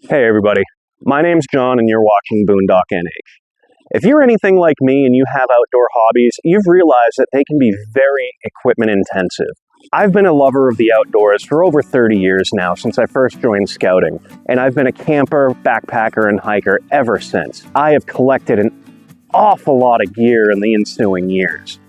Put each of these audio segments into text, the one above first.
Hey everybody, my name's John and you're watching Boondock NH. If you're anything like me and you have outdoor hobbies, you've realized that they can be very equipment intensive. I've been a lover of the outdoors for over 30 years now, since I first joined scouting, and I've been a camper, backpacker, and hiker ever since. I have collected an awful lot of gear in the ensuing years.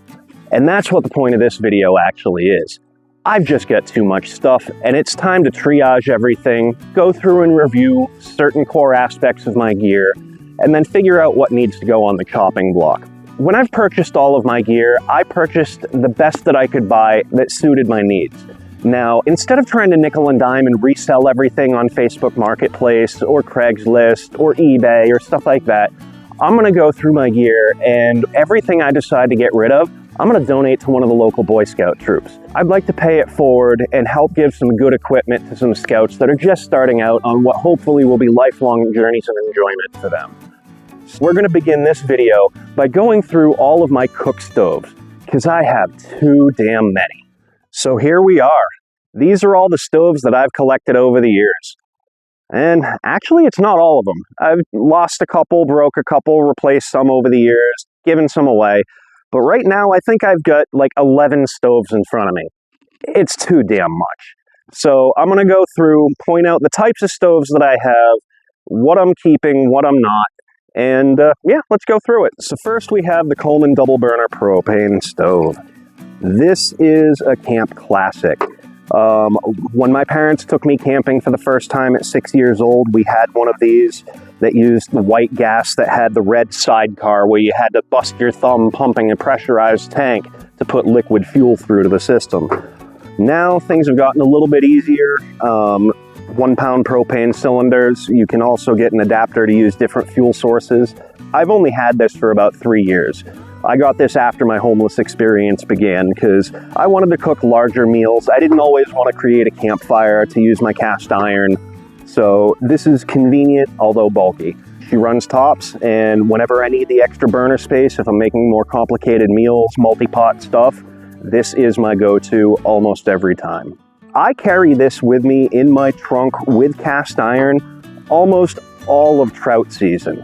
And that's what the point of this video actually is. I've just got too much stuff, and it's time to triage everything, go through and review certain core aspects of my gear, and then figure out what needs to go on the chopping block. When I've purchased all of my gear, I purchased the best that I could buy that suited my needs. Now, instead of trying to nickel and dime and resell everything on Facebook Marketplace or Craigslist or eBay or stuff like that, I'm gonna go through my gear, and everything I decide to get rid of, I'm going to donate to one of the local Boy Scout troops. I'd like to pay it forward and help give some good equipment to some scouts that are just starting out on what hopefully will be lifelong journeys of enjoyment for them. So we're going to begin this video by going through all of my cook stoves, because I have too damn many. So here we are. These are all the stoves that I've collected over the years. And actually, it's not all of them. I've lost a couple, broke a couple, replaced some over the years, given some away. But right now, I think I've got like 11 stoves in front of me. It's too damn much. So I'm going to go through, point out the types of stoves that I have, what I'm keeping, what I'm not, and yeah, let's go through it. So first we have the Coleman double burner propane stove. This is a camp classic. When my parents took me camping for the first time at 6 years old, we had one of these that used the white gas that had the red sidecar where you had to bust your thumb pumping a pressurized tank to put liquid fuel through to the system. Now things have gotten a little bit easier. 1 pound propane cylinders. You can also get an adapter to use different fuel sources. I've only had this for about 3 years. I got this after my homeless experience began because I wanted to cook larger meals. I didn't always want to create a campfire to use my cast iron. So this is convenient, although bulky. She runs tops, and whenever I need the extra burner space, if I'm making more complicated meals, multi-pot stuff, this is my go-to almost every time. I carry this with me in my trunk with cast iron almost all of trout season.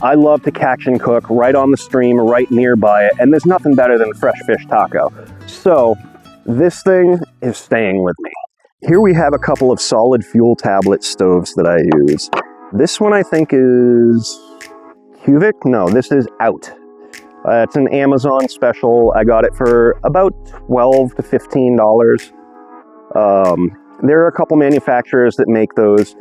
I love to catch and cook right on the stream, right nearby it, and there's nothing better than a fresh fish taco. So this thing is staying with me. Here we have a couple of solid fuel tablet stoves that I use. This one I think is Cubic? No, this is Out. It's an Amazon special. I got it for about $12 to $15. There are a couple manufacturers that make those.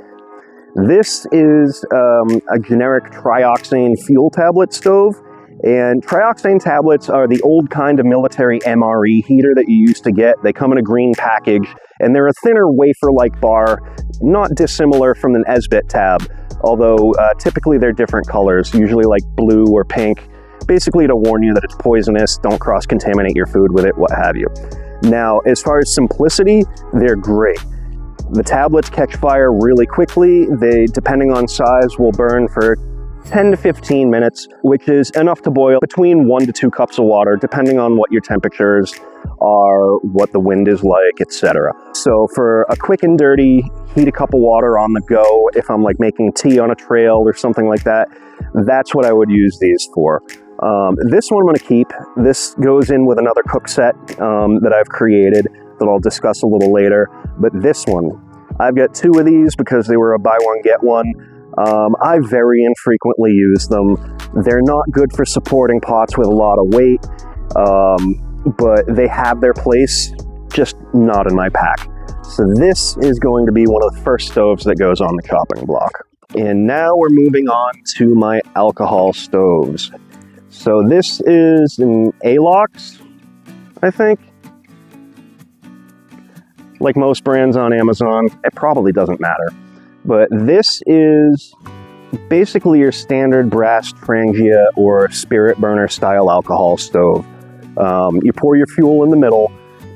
This is a generic trioxane fuel tablet stove, and trioxane tablets are the old kind of military MRE heater that you used to get. They come in a green package, and they're a thinner wafer-like bar, not dissimilar from an Esbit tab, although typically they're different colors, usually like blue or pink, basically to warn you that it's poisonous, don't cross-contaminate your food with it, what have you. Now, as far as simplicity, they're great. The tablets catch fire really quickly. They, depending on size, will burn for 10 to 15 minutes, which is enough to boil between 1 to 2 cups of water, depending on what your temperatures are, what the wind is like, etc. So for a quick and dirty, heat a cup of water on the go, if I'm like making tea on a trail or something like that, that's what I would use these for. This one I'm going to keep. This goes in with another cook set that I've created that I'll discuss a little later. But this one, I've got 2 of these because they were a buy one, get one. I very infrequently use them. They're not good for supporting pots with a lot of weight, but they have their place, just not in my pack. So this is going to be one of the first stoves that goes on the chopping block. And now we're moving on to my alcohol stoves. So this is an Alox, I think. Like most brands on Amazon, it probably doesn't matter. But this is basically your standard brass Trangia or spirit burner style alcohol stove. You pour your fuel in the middle,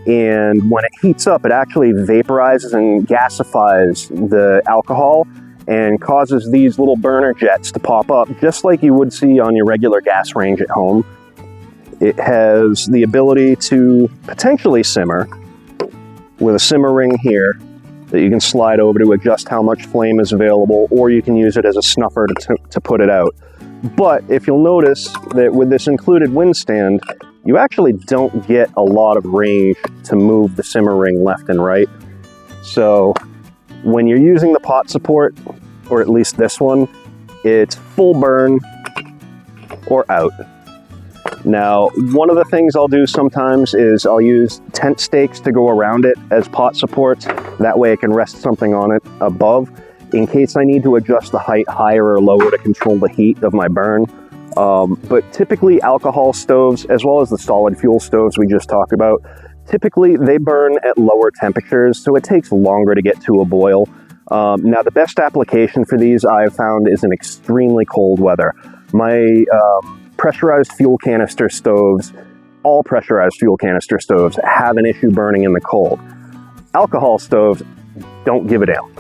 and when it heats up, it actually vaporizes and gasifies the alcohol and causes these little burner jets to pop up, just like you would see on your regular gas range at home. It has the ability to potentially simmer with a simmer ring here, that you can slide over to adjust how much flame is available, or you can use it as a snuffer to put it out. But if you'll notice that with this included wind stand, you actually don't get a lot of range to move the simmer ring left and right. So when you're using the pot support, or at least this one, it's full burn or out. Now, one of the things I'll do sometimes is I'll use tent stakes to go around it as pot supports. That way I can rest something on it above in case I need to adjust the height higher or lower to control the heat of my burn. But typically alcohol stoves, as well as the solid fuel stoves we just talked about, typically they burn at lower temperatures, so it takes longer to get to a boil. Now, the best application for these I've found is in extremely cold weather. My pressurized fuel canister stoves, all pressurized fuel canister stoves, have an issue burning in the cold. Alcohol stoves don't give a damn,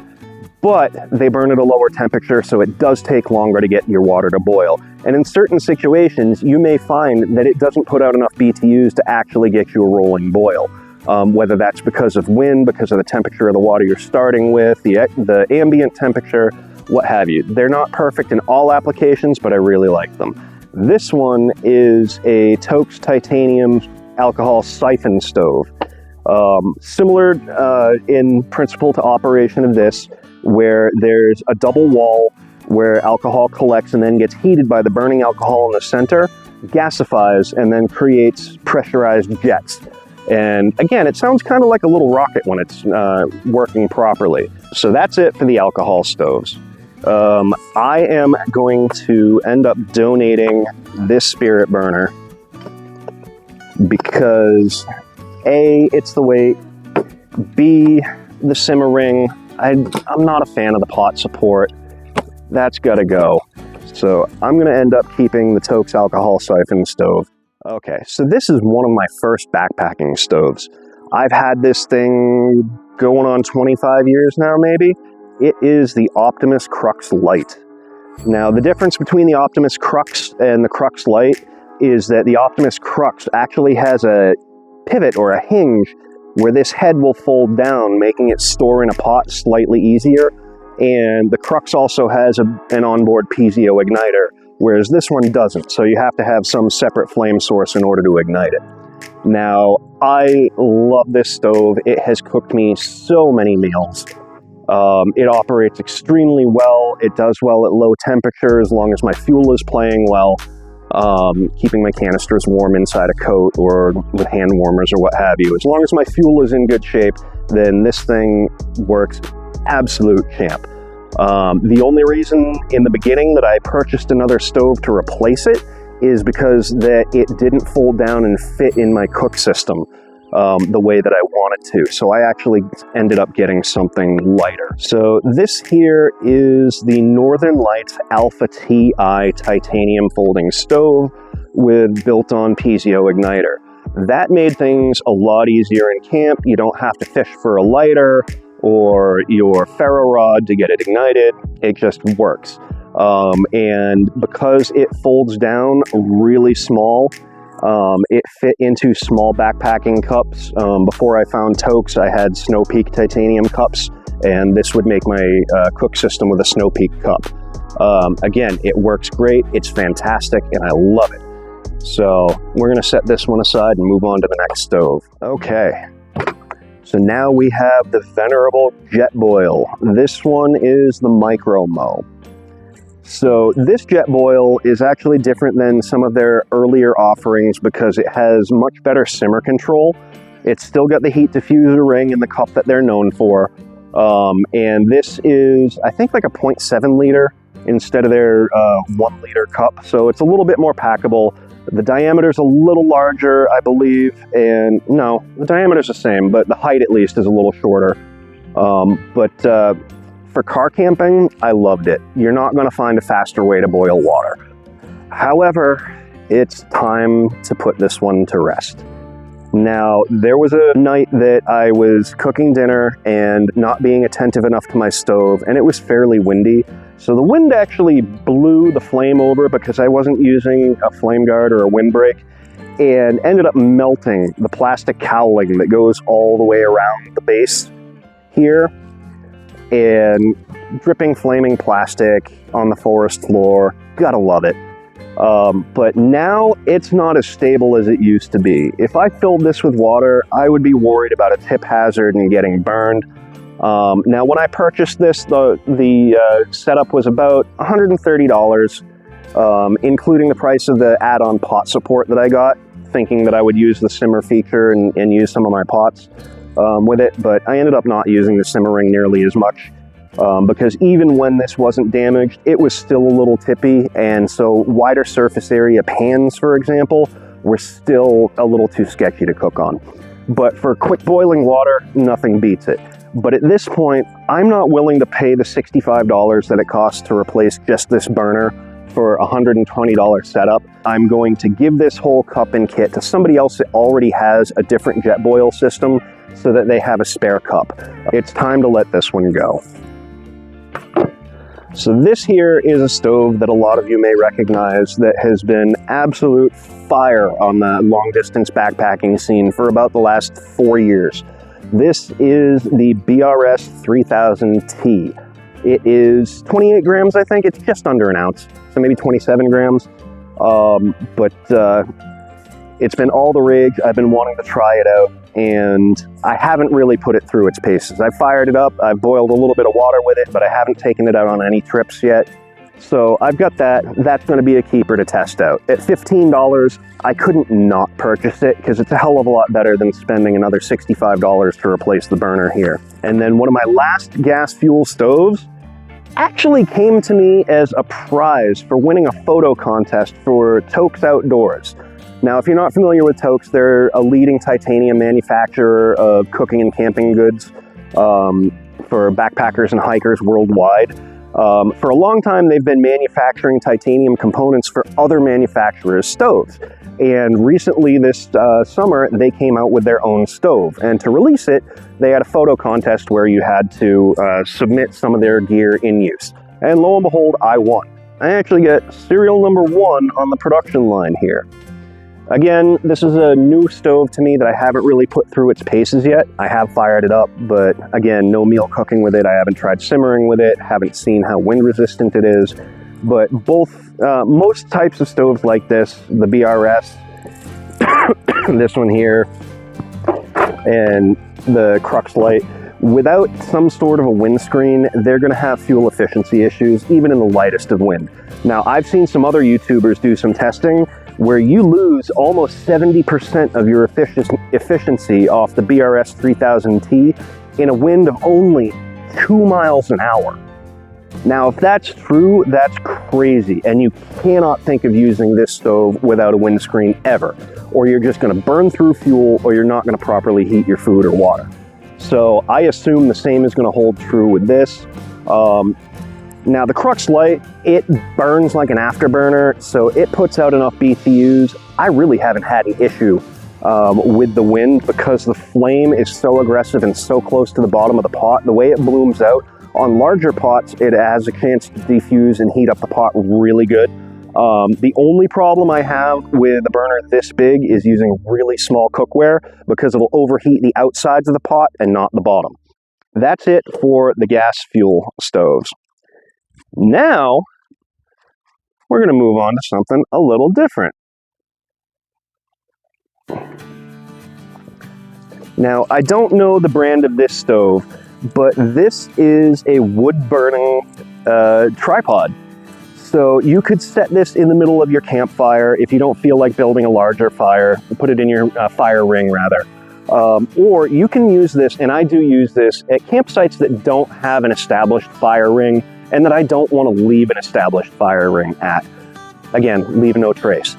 but they burn at a lower temperature, so it does take longer to get your water to boil. And in certain situations, you may find that it doesn't put out enough BTUs to actually get you a rolling boil. Whether that's because of wind, because of the temperature of the water you're starting with, the ambient temperature, what have you. They're not perfect in all applications, but I really like them. This one is a Toaks titanium alcohol siphon stove. Similar in principle to operation of this, where there's a double wall where alcohol collects and then gets heated by the burning alcohol in the center, gasifies, and then creates pressurized jets. And again, it sounds kind of like a little rocket when it's working properly. So that's it for the alcohol stoves. I am going to end up donating this spirit burner because A, it's the weight, B, the simmer ring. I'm not a fan of the pot support. That's gotta go. So I'm gonna end up keeping the Toaks alcohol siphon stove. Okay, so this is one of my first backpacking stoves. I've had this thing going on 25 years now, maybe. It is the Optimus Crux Lite. Now, the difference between the Optimus Crux and the Crux Lite is that the Optimus Crux actually has a pivot or a hinge where this head will fold down, making it store in a pot slightly easier. And the Crux also has an onboard piezo igniter, whereas this one doesn't. So you have to have some separate flame source in order to ignite it. Now, I love this stove. It has cooked me so many meals. It operates extremely well. It does well at low temperature as long as my fuel is playing well, keeping my canisters warm inside a coat or with hand warmers or what have you. As long as my fuel is in good shape, then this thing works absolute champ. The only reason in the beginning that I purchased another stove to replace it is because that it didn't fold down and fit in my cook system the way that I wanted to. So I actually ended up getting something lighter. So this here is the Northern Lights Alpha TI titanium folding stove with built-on piezo igniter. That made things a lot easier in camp. You don't have to fish for a lighter or your ferro rod to get it ignited. It just works. And because it folds down really small, it fit into small backpacking cups. Before I found Toaks, I had Snow Peak titanium cups, and this would make my cook system with a Snow Peak cup. Again, it works great. It's fantastic, and I love it. So we're going to set this one aside and move on to the next stove. Okay. So now we have the venerable JetBoil. This one is the Micro Mo. So this JetBoil is actually different than some of their earlier offerings because it has much better simmer control. It's still got the heat diffuser ring in the cup that they're known for. And this is, I think, like a 0.7 liter instead of their 1 liter cup. So it's a little bit more packable. The diameter's a little larger, I believe, and no, the diameter's the same, but the height at least is a little shorter. For car camping, I loved it. You're not going to find a faster way to boil water. However, it's time to put this one to rest. Now, there was a night that I was cooking dinner and not being attentive enough to my stove, and it was fairly windy. So the wind actually blew the flame over because I wasn't using a flame guard or a windbreak, and ended up melting the plastic cowling that goes all the way around the base here. and dripping flaming plastic on the forest floor. Gotta love it. But now it's not as stable as it used to be. If I filled this with water, I would be worried about a tip hazard and getting burned. Now, when I purchased this, the setup was about $130, including the price of the add-on pot support that I got, thinking that I would use the simmer feature and use some of my pots with it, but I ended up not using the simmer ring nearly as much. Because even when this wasn't damaged, it was still a little tippy, and so wider surface area pans, for example, were still a little too sketchy to cook on. But for quick boiling water, nothing beats it. But at this point, I'm not willing to pay the $65 that it costs to replace just this burner for a $120 setup. I'm going to give this whole cup and kit to somebody else that already has a different JetBoil system so that they have a spare cup. It's time to let this one go. So this here is a stove that a lot of you may recognize that has been absolute fire on the long distance backpacking scene for about the last 4 years. This is the BRS 3000T. It is 28 grams, I think. It's just under an ounce, so maybe 27 grams. It's been all the rage. I've been wanting to try it out, and I haven't really put it through its paces. I've fired it up, I've boiled a little bit of water with it, but I haven't taken it out on any trips yet. So I've got that. That's going to be a keeper to test out. At $15, I couldn't not purchase it because it's a hell of a lot better than spending another $65 to replace the burner here. And then one of my last gas fuel stoves actually came to me as a prize for winning a photo contest for Toaks Outdoors. Now, if you're not familiar with Toaks, they're a leading titanium manufacturer of cooking and camping goods for backpackers and hikers worldwide. For a long time, they've been manufacturing titanium components for other manufacturers' stoves. And recently this summer, they came out with their own stove. And to release it, they had a photo contest where you had to submit some of their gear in use. And lo and behold, I won. I actually get serial number 1 on the production line here. Again, this is a new stove to me that I haven't really put through its paces yet. I have fired it up, but again, no meal cooking with it. I haven't tried simmering with it, haven't seen how wind resistant it is. But most types of stoves like this, the BRS, this one here, and the Crux Light, without some sort of a windscreen, they're going to have fuel efficiency issues, even in the lightest of wind. Now, I've seen some other YouTubers do some testing where you lose almost 70% of your efficiency off the BRS 3000T in a wind of only 2 miles an hour. Now, if that's true, that's crazy, and you cannot think of using this stove without a windscreen ever, or you're just going to burn through fuel, or you're not going to properly heat your food or water. So I assume the same is going to hold true with this. Now, the Crux Light, it burns like an afterburner, so it puts out enough BTUs. I really haven't had an issue with the wind because the flame is so aggressive and so close to the bottom of the pot. The way it blooms out, on larger pots, it has a chance to defuse and heat up the pot really good. The only problem I have with a burner this big is using really small cookware because it'll overheat the outsides of the pot and not the bottom. That's it for the gas fuel stoves. Now, we're going to move on to something a little different. Now, I don't know the brand of this stove, but this is a wood-burning tripod. So you could set this in the middle of your campfire if you don't feel like building a larger fire, put it in your fire ring rather. Or you can use this, and I do use this, at campsites that don't have an established fire ring and that I don't want to leave an established fire ring at. Again, leave no trace.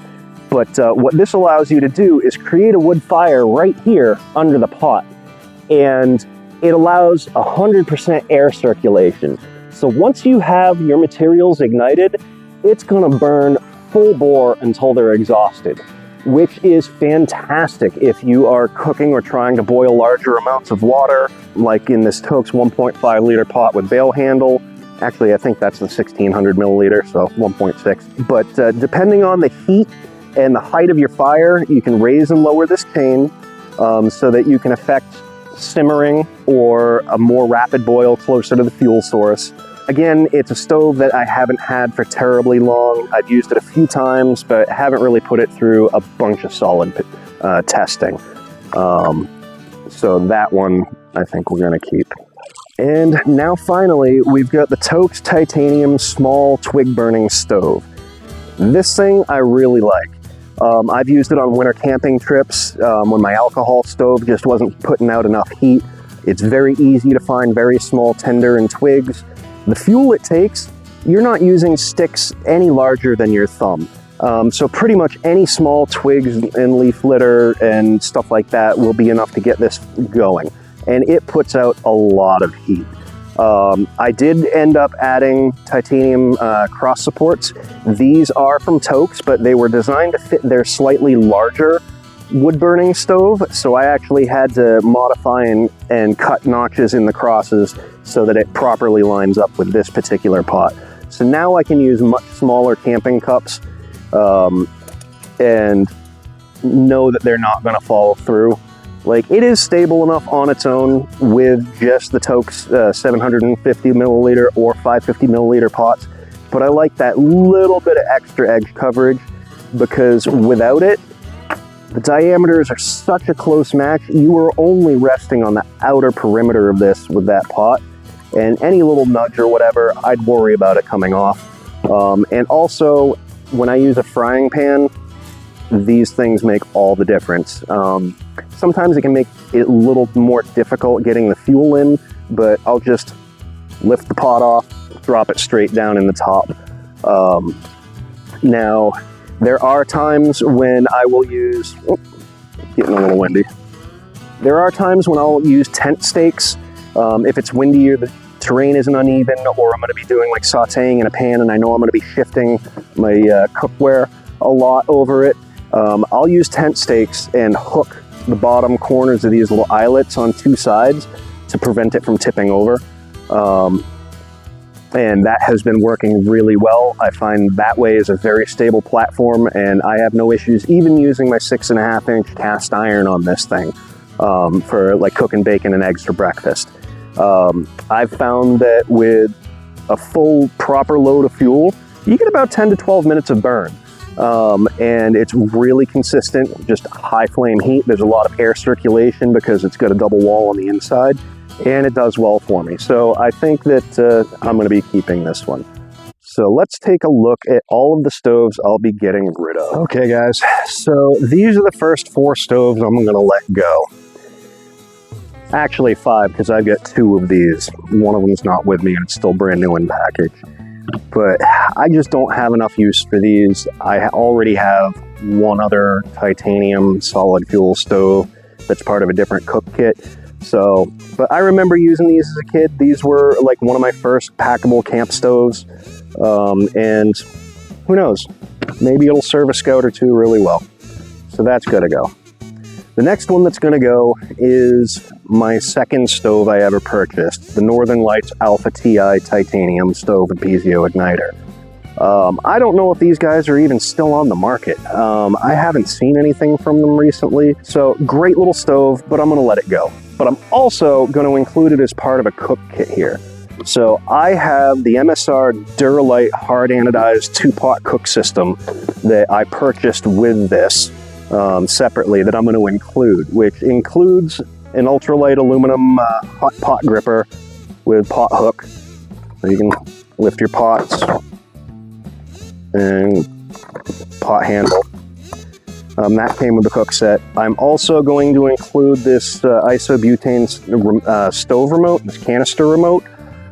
But what this allows you to do is create a wood fire right here under the pot. And it allows 100% air circulation. So once you have your materials ignited, it's going to burn full bore until they're exhausted, which is fantastic if you are cooking or trying to boil larger amounts of water, like in this Toaks 1.5 liter pot with bail handle. Actually, I think that's the 1600 milliliter, so 1.6. But depending on the heat and the height of your fire, you can raise and lower this chain so that you can affect simmering or a more rapid boil closer to the fuel source. Again, it's a stove that I haven't had for terribly long. I've used it a few times, but haven't really put it through a bunch of solid testing. So that one I think we're gonna keep. And now finally, we've got the Toaks Titanium Small Twig Burning Stove. This thing I really like. I've used it on winter camping trips when my alcohol stove just wasn't putting out enough heat. It's very easy to find very small tinder and twigs. The fuel it takes, you're not using sticks any larger than your thumb. So pretty much any small twigs and leaf litter and stuff like that will be enough to get this going. And it puts out a lot of heat. I did end up adding titanium cross supports. These are from Toaks, but they were designed to fit their slightly larger wood burning stove. So I actually had to modify and cut notches in the crosses so that it properly lines up with this particular pot. So now I can use much smaller camping cups and know that they're not gonna fall through. Like, it is stable enough on its own with just the Toaks 750 milliliter or 550 milliliter pots, but I like that little bit of extra edge coverage because without it, the diameters are such a close match. You are only resting on the outer perimeter of this with that pot, and any little nudge or whatever, I'd worry about it coming off. And also, when I use a frying pan, these things make all the difference. Sometimes it can make it a little more difficult getting the fuel in, but I'll just lift the pot off, drop it straight down in the top. Now, there are times when I will use, getting a little windy. There are times when I'll use tent stakes. If it's windy or the terrain isn't uneven, or I'm gonna be doing like sauteing in a pan and I know I'm gonna be shifting my cookware a lot over it, I'll use tent stakes and hook the bottom corners of these little eyelets on two sides to prevent it from tipping over. And that has been working really well. I find that way is a very stable platform, and I have no issues even using my 6.5 inch cast iron on this thing for like cooking bacon and eggs for breakfast. I've found that with a full proper load of fuel, you get about 10 to 12 minutes of burn. And it's really consistent, just high flame heat. There's a lot of air circulation because it's got a double wall on the inside, and it does well for me. So I think that I'm going to be keeping this one. So let's take a look at all of the stoves I'll be getting rid of. Okay guys, so these are the first 4 stoves I'm going to let go. Actually 5, because I've got 2 of these. One of them's not with me and it's still brand new in package. But I just don't have enough use for these. I already have one other titanium solid fuel stove that's part of a different cook kit. So, but I remember using these as a kid. These were like one of my first packable camp stoves. And who knows, maybe it'll serve a scout or 2 really well. So that's gotta go. The next one that's gonna go is my second stove I ever purchased, the Northern Lights Alpha TI titanium stove and piezo igniter. I don't know if these guys are even still on the market. I haven't seen anything from them recently. So great little stove, but I'm gonna let it go. But I'm also gonna include it as part of a cook kit here. So I have the MSR Duralite hard anodized 2-pot cook system that I purchased with this separately that I'm going to include, which includes an ultralight aluminum hot pot gripper with pot hook, so you can lift your pots, and pot handle. That came with the cook set. I'm also going to include this isobutane stove remote, this canister remote.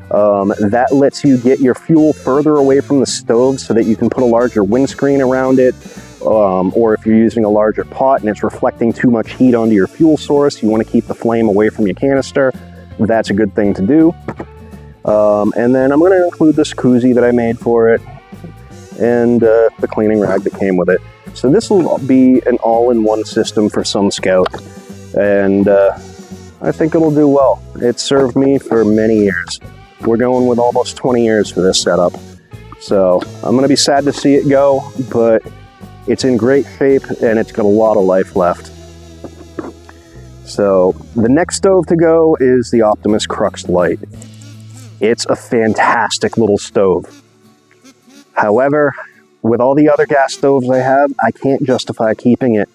That lets you get your fuel further away from the stove so that you can put a larger windscreen around it. Or if you're using a larger pot and it's reflecting too much heat onto your fuel source, you want to keep the flame away from your canister, that's a good thing to do. And then I'm going to include this koozie that I made for it, and the cleaning rag that came with it. So this will be an all-in-one system for some scout, and I think it'll do well. It served me for many years. We're going with almost 20 years for this setup. So I'm going to be sad to see it go, but it's in great shape and it's got a lot of life left. So the next stove to go is the Optimus Crux Lite. It's a fantastic little stove. However, with all the other gas stoves I have, I can't justify keeping it.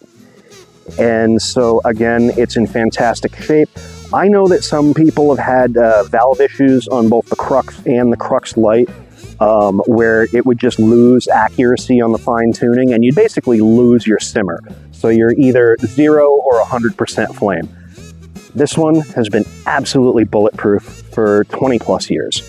And so again, it's in fantastic shape. I know that some people have had valve issues on both the Crux and the Crux Lite, where it would just lose accuracy on the fine tuning and you'd basically lose your simmer. So you're either 0 or 100% flame. This one has been absolutely bulletproof for 20 plus years.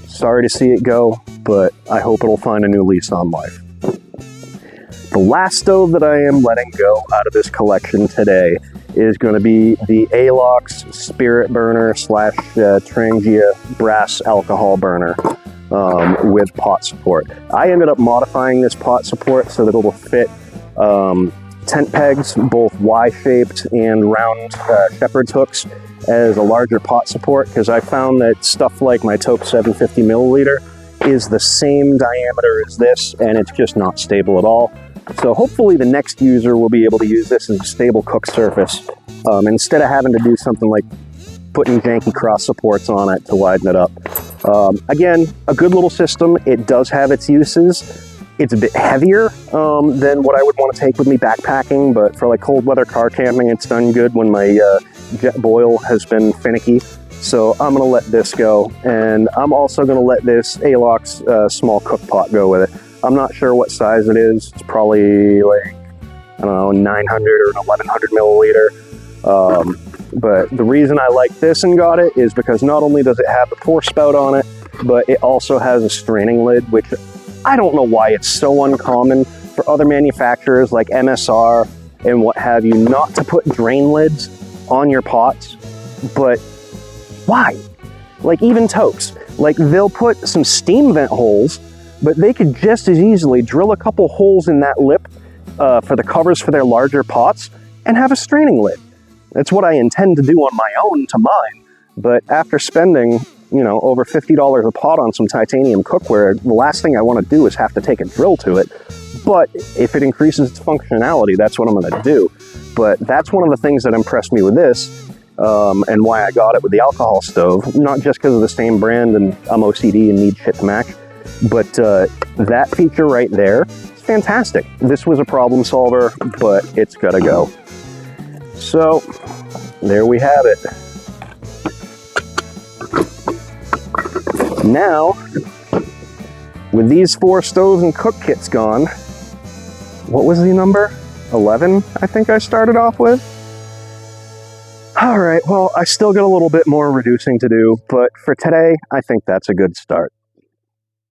Sorry to see it go, but I hope it'll find a new lease on life. The last stove that I am letting go out of this collection today is going to be the Alox Spirit Burner / Trangia Brass Alcohol Burner with pot support. I ended up modifying this pot support so that it will fit tent pegs, both Y-shaped and round shepherd's hooks, as a larger pot support, because I found that stuff like my Taupe 750 milliliter is the same diameter as this, and it's just not stable at all. So hopefully the next user will be able to use this as a stable cook surface, instead of having to do something like putting janky cross supports on it to widen it up. Again, a good little system. It does have its uses. It's a bit heavier than what I would want to take with me backpacking, but for like cold weather car camping, it's done good when my JetBoil has been finicky. So I'm going to let this go, and I'm also going to let this Alox small cook pot go with it. I'm not sure what size it is. It's probably like, I don't know, 900 or 1100 milliliter. But the reason I like this and got it is because not only does it have the pour spout on it, but it also has a straining lid, which I don't know why it's so uncommon for other manufacturers like MSR and what have you not to put drain lids on your pots, but why? Like even Taupes, like they'll put some steam vent holes, but they could just as easily drill a couple holes in that lip for the covers for their larger pots and have a straining lid. That's what I intend to do on my own to mine, but after spending, you know, over $50 a pot on some titanium cookware, the last thing I want to do is have to take a drill to it. But if it increases its functionality, that's what I'm going to do. But that's one of the things that impressed me with this, and why I got it with the alcohol stove, not just because of the same brand and I'm OCD and need shit to match, but that feature right there is fantastic. This was a problem solver, but it's gotta go. So there we have it. Now, with these 4 stoves and cook kits gone, what was the number? 11, I think I started off with? All right, well, I still got a little bit more reducing to do, but for today, I think that's a good start.